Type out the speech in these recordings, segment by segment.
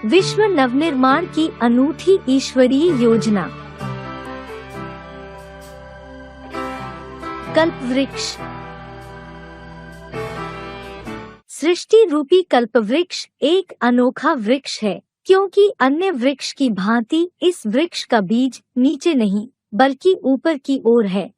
विश्व नवनिर्माण की अनूठी ईश्वरीय योजना। कल्पवृक्ष। सृष्टि रूपी कल्पवृक्ष एक अनोखा वृक्ष है, क्योंकि अन्य वृक्ष की भांति इस वृक्ष का बीज नीचे नहीं बल्कि ऊपर की ओर है।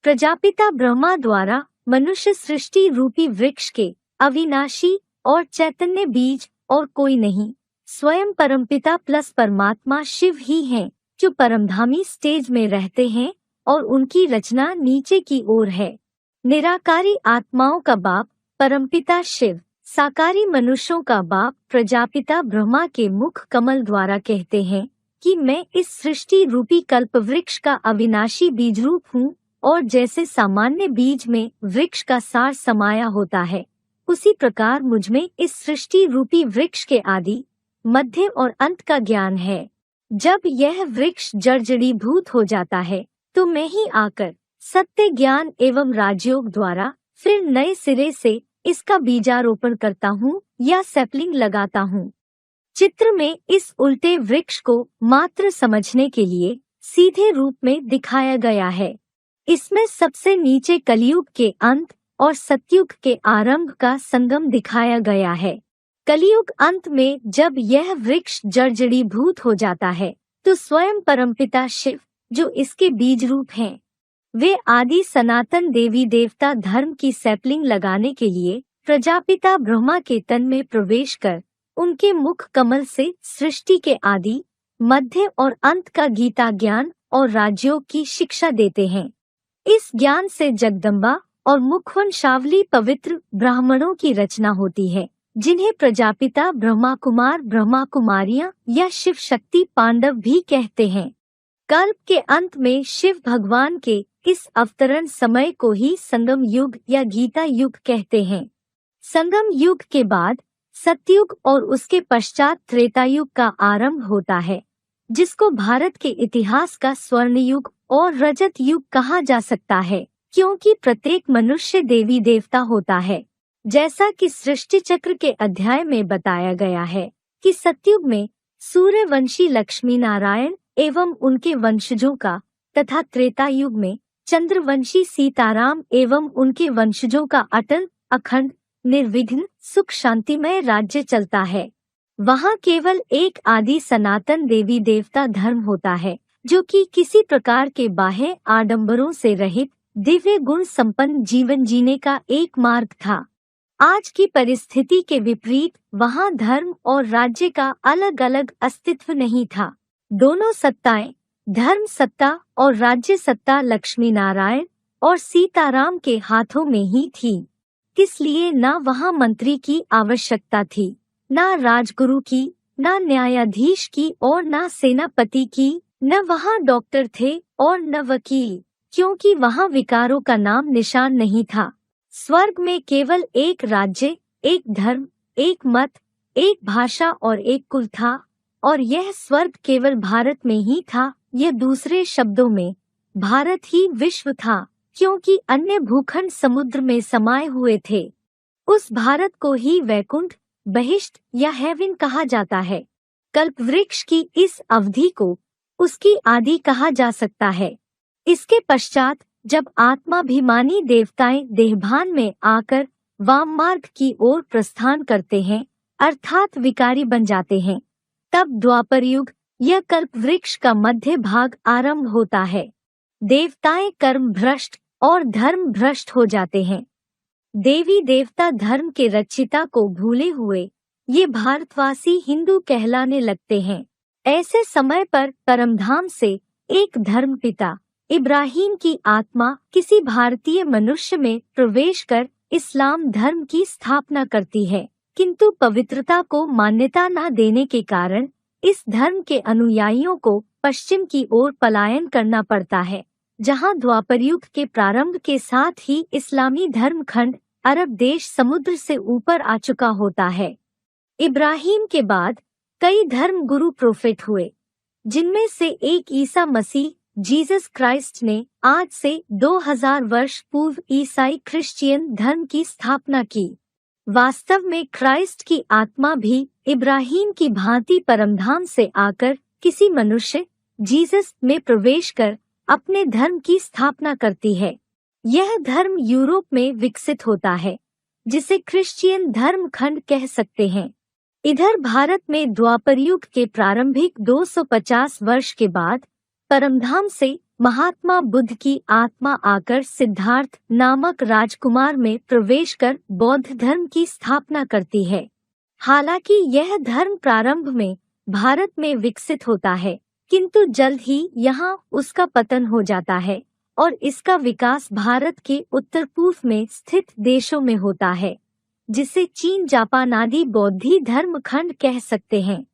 प्रजापिता ब्रह्मा द्वारा मनुष्य सृष्टि रूपी वृक्ष के अविनाशी और चैतन्य बीज और कोई नहीं, स्वयं परमपिता प्लस परमात्मा शिव ही हैं, जो परमधामी स्टेज में रहते हैं और उनकी रचना नीचे की ओर है। निराकारी आत्माओं का बाप परमपिता शिव, साकारी मनुष्यों का बाप प्रजापिता ब्रह्मा के मुख कमल द्वारा कहते हैं कि मैं इस सृष्टि रूपी कल्पवृक्ष का अविनाशी बीज रूप हूँ, और जैसे सामान्य बीज में वृक्ष का सार समाया होता है, उसी प्रकार मुझमें इस सृष्टि रूपी वृक्ष के आदि, मध्य और अंत का ज्ञान है। जब यह वृक्ष जर्जरीभूत हो जाता है तो मैं ही आकर सत्य ज्ञान एवं राजयोग द्वारा फिर नए सिरे से इसका बीजारोपण करता हूँ या सैपलिंग लगाता हूँ। चित्र में इस उल्टे वृक्ष को मात्र समझने के लिए सीधे रूप में दिखाया गया है। इसमें सबसे नीचे कलियुग के अंत और सतयुग के आरंभ का संगम दिखाया गया है। कलियुग अंत में जब यह वृक्ष जर्जरीभूत हो जाता है तो स्वयं परमपिता शिव, जो इसके बीज रूप हैं, वे आदि सनातन देवी देवता धर्म की सैपलिंग लगाने के लिए प्रजापिता ब्रह्मा के तन में प्रवेश कर उनके मुख कमल से सृष्टि के आदि, मध्य और अंत का गीता ज्ञान और राजयोग की शिक्षा देते हैं। इस ज्ञान से जगदम्बा और मुखवंशावली पवित्र ब्राह्मणों की रचना होती है, जिन्हें प्रजापिता ब्रह्मा कुमार, ब्रह्मा कुमारियां या शिव शक्ति पांडव भी कहते हैं। कल्प के अंत में शिव भगवान के इस अवतरण समय को ही संगम युग या गीता युग कहते हैं। संगम युग के बाद सतयुग और उसके पश्चात त्रेता युग का आरंभ होता है, जिसको भारत के इतिहास का स्वर्ण युग और रजत युग कहा जा सकता है, क्योंकि प्रत्येक मनुष्य देवी देवता होता है। जैसा कि सृष्टि चक्र के अध्याय में बताया गया है कि सतयुग में सूर्यवंशी लक्ष्मी नारायण एवं उनके वंशजों का, तथा त्रेता युग में चंद्रवंशी सीताराम एवं उनके वंशजों का अटल, अखंड, निर्विघ्न, सुख शांतिमय राज्य चलता है। वहाँ केवल एक आदि सनातन देवी देवता धर्म होता है, जो कि किसी प्रकार के बाह्य आडंबरों से रहित दिव्य गुण संपन्न जीवन जीने का एक मार्ग था। आज की परिस्थिति के विपरीत वहाँ धर्म और राज्य का अलग अलग अस्तित्व नहीं था। दोनों सत्ताएं, धर्म सत्ता और राज्य सत्ता, लक्ष्मी नारायण और सीताराम के हाथों में ही थी। इसलिए न वहाँ मंत्री की आवश्यकता थी, न राजगुरु की, न न्यायाधीश की और न सेनापति की, न वहाँ डॉक्टर थे और न वकील, क्योंकि वहाँ विकारों का नाम निशान नहीं था। स्वर्ग में केवल एक राज्य, एक धर्म, एक मत, एक भाषा और एक कुल था, और यह स्वर्ग केवल भारत में ही था। यह दूसरे शब्दों में भारत ही विश्व था, क्योंकि अन्य भूखंड समुद्र में समाये हुए थे। उस भारत को ही वैकुंठ, बहिष्ट या हेवन कहा जाता है। कल्पवृक्ष की इस अवधि को उसकी आदि कहा जा सकता है। इसके पश्चात जब आत्माभिमानी देवताएं देहभान में आकर वाम मार्ग की ओर प्रस्थान करते हैं, अर्थात विकारी बन जाते हैं, तब द्वापर युग या कल्पवृक्ष का मध्य भाग आरंभ होता है। देवताएं कर्म भ्रष्ट और धर्म भ्रष्ट हो जाते हैं। देवी देवता धर्म के रचिता को भूले हुए ये भारतवासी हिंदू कहलाने लगते हैं। ऐसे समय पर परमधाम से एक धर्मपिता इब्राहिम की आत्मा किसी भारतीय मनुष्य में प्रवेश कर इस्लाम धर्म की स्थापना करती है, किंतु पवित्रता को मान्यता न देने के कारण इस धर्म के अनुयायियों को पश्चिम की ओर पलायन करना पड़ता है, जहां द्वापर युग के प्रारंभ के साथ ही इस्लामी धर्म खंड अरब देश समुद्र से ऊपर आ चुका होता है। इब्राहिम के बाद कई धर्म गुरु प्रोफेट हुए, जिनमें से एक ईसा मसीह जीसस क्राइस्ट ने आज से 2000 वर्ष पूर्व ईसाई क्रिश्चियन धर्म की स्थापना की। वास्तव में क्राइस्ट की आत्मा भी इब्राहिम की भांति परमधाम से आकर किसी मनुष्य जीसस में प्रवेश कर अपने धर्म की स्थापना करती है। यह धर्म यूरोप में विकसित होता है, जिसे क्रिश्चियन धर्म खंड कह सकते हैं। इधर भारत में द्वापर युग के प्रारंभिक 250 वर्ष के बाद परमधाम से महात्मा बुद्ध की आत्मा आकर सिद्धार्थ नामक राजकुमार में प्रवेश कर बौद्ध धर्म की स्थापना करती है। हालांकि यह धर्म प्रारंभ में भारत में विकसित होता है, किंतु जल्द ही यहाँ उसका पतन हो जाता है और इसका विकास भारत के उत्तर पूर्व में स्थित देशों में होता है, जिसे चीन जापान आदि बौद्धी धर्म खंड कह सकते हैं।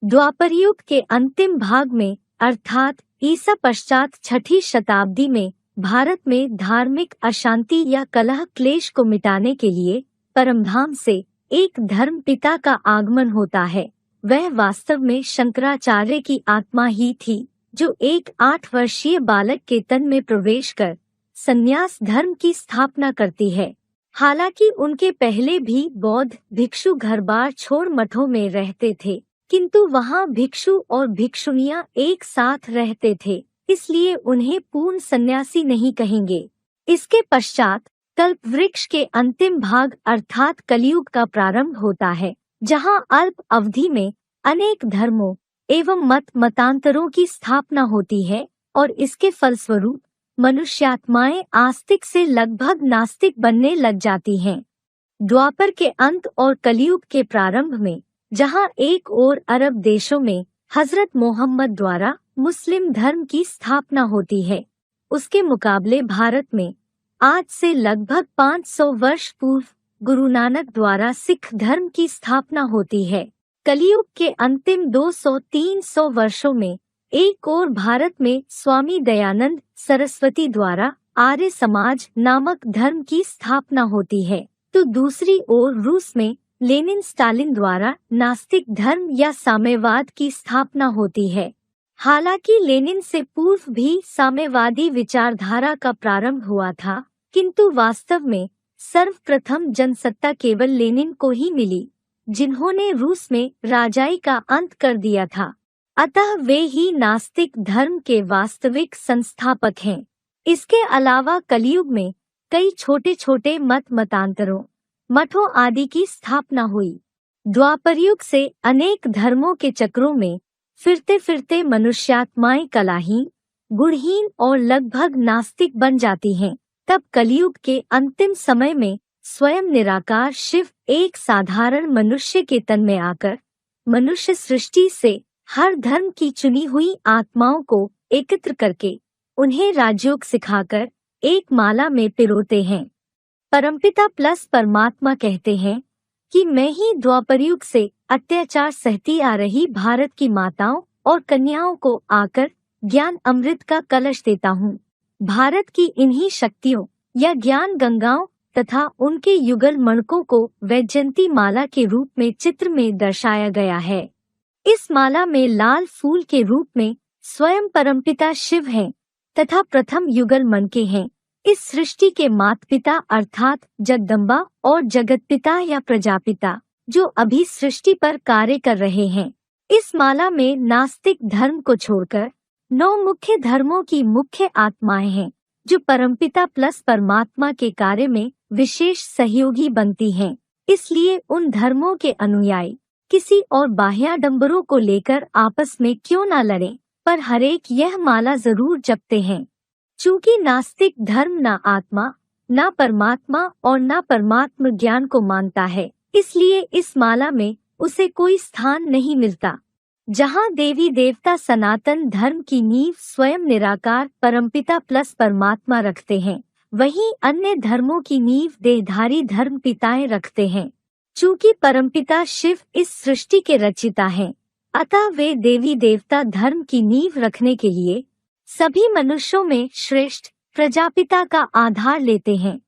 द्वापर युग के अंतिम भाग में अर्थात ईसा पश्चात 6ठी शताब्दी में भारत में धार्मिक अशांति या कलह क्लेश को मिटाने के लिए परमधाम से एक धर्म पिता का आगमन होता है। वह वास्तव में शंकराचार्य की आत्मा ही थी, जो एक 8 वर्षीय बालक के तन में प्रवेश कर संन्यास धर्म की स्थापना करती है। हालांकि उनके पहले भी बौद्ध भिक्षु घर-बार छोड़ मठों में रहते थे, किंतु वहां भिक्षु और भिक्षुनियां एक साथ रहते थे, इसलिए उन्हें पूर्ण सन्यासी नहीं कहेंगे। इसके पश्चात कल्प वृक्ष के अंतिम भाग अर्थात कलियुग का प्रारंभ होता है, जहां अल्प अवधि में अनेक धर्मों एवं मतांतरों की स्थापना होती है और इसके फलस्वरूप मनुष्यात्माएं आस्तिक से लगभग नास्तिक बनने लग जाती हैं। द्वापर के अंत और कलियुग के प्रारंभ में जहां एक ओर अरब देशों में हजरत मोहम्मद द्वारा मुस्लिम धर्म की स्थापना होती है, उसके मुकाबले भारत में आज से लगभग 500 वर्ष पूर्व गुरु नानक द्वारा सिख धर्म की स्थापना होती है। कलियुग के अंतिम 200-300 वर्षों में एक ओर भारत में स्वामी दयानंद सरस्वती द्वारा आर्य समाज नामक धर्म की स्थापना होती है, तो दूसरी ओर रूस में लेनिन स्टालिन द्वारा नास्तिक धर्म या साम्यवाद की स्थापना होती है। हालांकि लेनिन से पूर्व भी साम्यवादी विचारधारा का प्रारंभ हुआ था, किंतु वास्तव में सर्वप्रथम जनसत्ता केवल लेनिन को ही मिली, जिन्होंने रूस में राजाई का अंत कर दिया था। अतः वे ही नास्तिक धर्म के वास्तविक संस्थापक हैं। इसके अलावा कलियुग में कई छोटे छोटे मतांतरों मठों आदि की स्थापना हुई। द्वापर युग से अनेक धर्मों के चक्रों में फिरते फिरते मनुष्यात्माएं कलाहीन, गुणहीन और लगभग नास्तिक बन जाती हैं। तब कलियुग के अंतिम समय में स्वयं निराकार शिव एक साधारण मनुष्य के तन में आकर मनुष्य सृष्टि से हर धर्म की चुनी हुई आत्माओं को एकत्र करके उन्हें राजयोग सिखाकर एक माला में पिरोते हैं। परमपिता प्लस परमात्मा कहते हैं कि मैं ही द्वापर युग से अत्याचार सहती आ रही भारत की माताओं और कन्याओं को आकर ज्ञान अमृत का कलश देता हूँ। भारत की इन्हीं शक्तियों या ज्ञान गंगाओं तथा उनके युगल मणकों को वैजयंती माला के रूप में चित्र में दर्शाया गया है। इस माला में लाल फूल के रूप में स्वयं परमपिता शिव हैं तथा प्रथम युगल मनके हैं, इस सृष्टि के माता पिता अर्थात जगदम्बा और जगतपिता या प्रजापिता, जो अभी सृष्टि पर कार्य कर रहे हैं। इस माला में नास्तिक धर्म को छोड़कर 9 मुख्य धर्मों की मुख्य आत्माएं हैं, जो परमपिता प्लस परमात्मा के कार्य में विशेष सहयोगी बनती हैं। इसलिए उन धर्मों के अनुयायी किसी और बाह्याडंबरों को लेकर आपस में क्यों न लड़ें, पर हरेक यह माला जरूर जपते हैं। चूँकि नास्तिक धर्म न आत्मा, न परमात्मा और न परमात्म ज्ञान को मानता है, इसलिए इस माला में उसे कोई स्थान नहीं मिलता। जहाँ देवी देवता सनातन धर्म की नींव स्वयं निराकार परमपिता प्लस परमात्मा रखते हैं, वहीं अन्य धर्मों की नींव देहधारी धर्म पिताएं रखते हैं। चूँकि परमपिता शिव इस सृष्टि के रचिता हैं, अतः वे देवी देवता धर्म की नींव रखने के लिए सभी मनुष्यों में श्रेष्ठ प्रजापिता का आधार लेते हैं।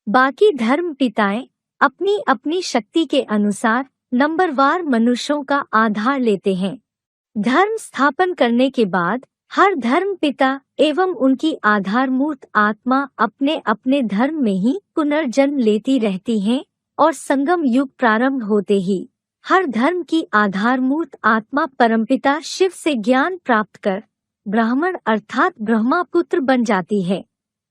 बाकी धर्म पिताएं अपनी अपनी शक्ति के अनुसार नंबरवार मनुष्यों का आधार लेते हैं। धर्म स्थापन करने के बाद हर धर्म पिता एवं उनकी आधारमूर्त आत्मा अपने अपने धर्म में ही पुनर्जन्म लेती रहती हैं और संगम युग प्रारंभ होते ही हर धर्म की आधारमूर्त आत्मा परमपिता शिव से ज्ञान प्राप्त कर ब्राह्मण अर्थात ब्रह्मापुत्र बन जाती है।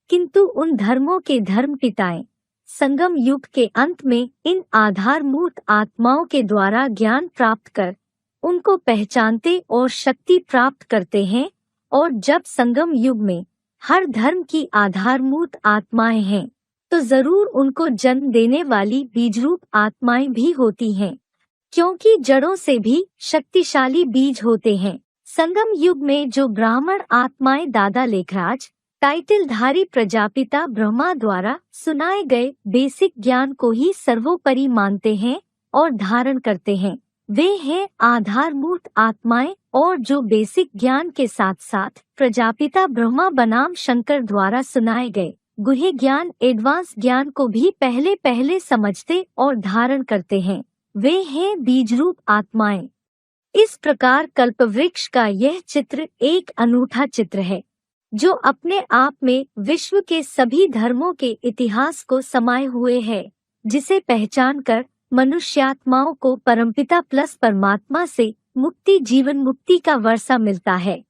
किंतु उन धर्मों के धर्म पिताएं संगम युग के अंत में इन आधारमूर्त आत्माओं के द्वारा ज्ञान प्राप्त कर उनको पहचानते और शक्ति प्राप्त करते हैं। और जब संगम युग में हर धर्म की आधारमूर्त आत्माएं हैं तो जरूर उनको जन्म देने वाली बीजरूप आत्माएं भी होती हैं, क्योंकि जड़ों से भी शक्तिशाली बीज होते हैं। संगम युग में जो ब्राह्मण आत्माएं दादा लेखराज टाइटलधारी प्रजापिता ब्रह्मा द्वारा सुनाए गए बेसिक ज्ञान को ही सर्वोपरि मानते हैं और धारण करते हैं, वे हैं आधारमूर्त आत्माएं। और जो बेसिक ज्ञान के साथ साथ प्रजापिता ब्रह्मा बनाम शंकर द्वारा सुनाए गए गुह्य ज्ञान एडवांस ज्ञान को भी पहले पहले समझते और धारण करते हैं, वे हैं बीजरूप आत्माएं। इस प्रकार कल्पवृक्ष का यह चित्र एक अनूठा चित्र है जो अपने आप में विश्व के सभी धर्मों के इतिहास को समाये हुए है, जिसे पहचान कर मनुष्यात्माओं को परमपिता प्लस परमात्मा से मुक्ति जीवन मुक्ति का वर्षा मिलता है।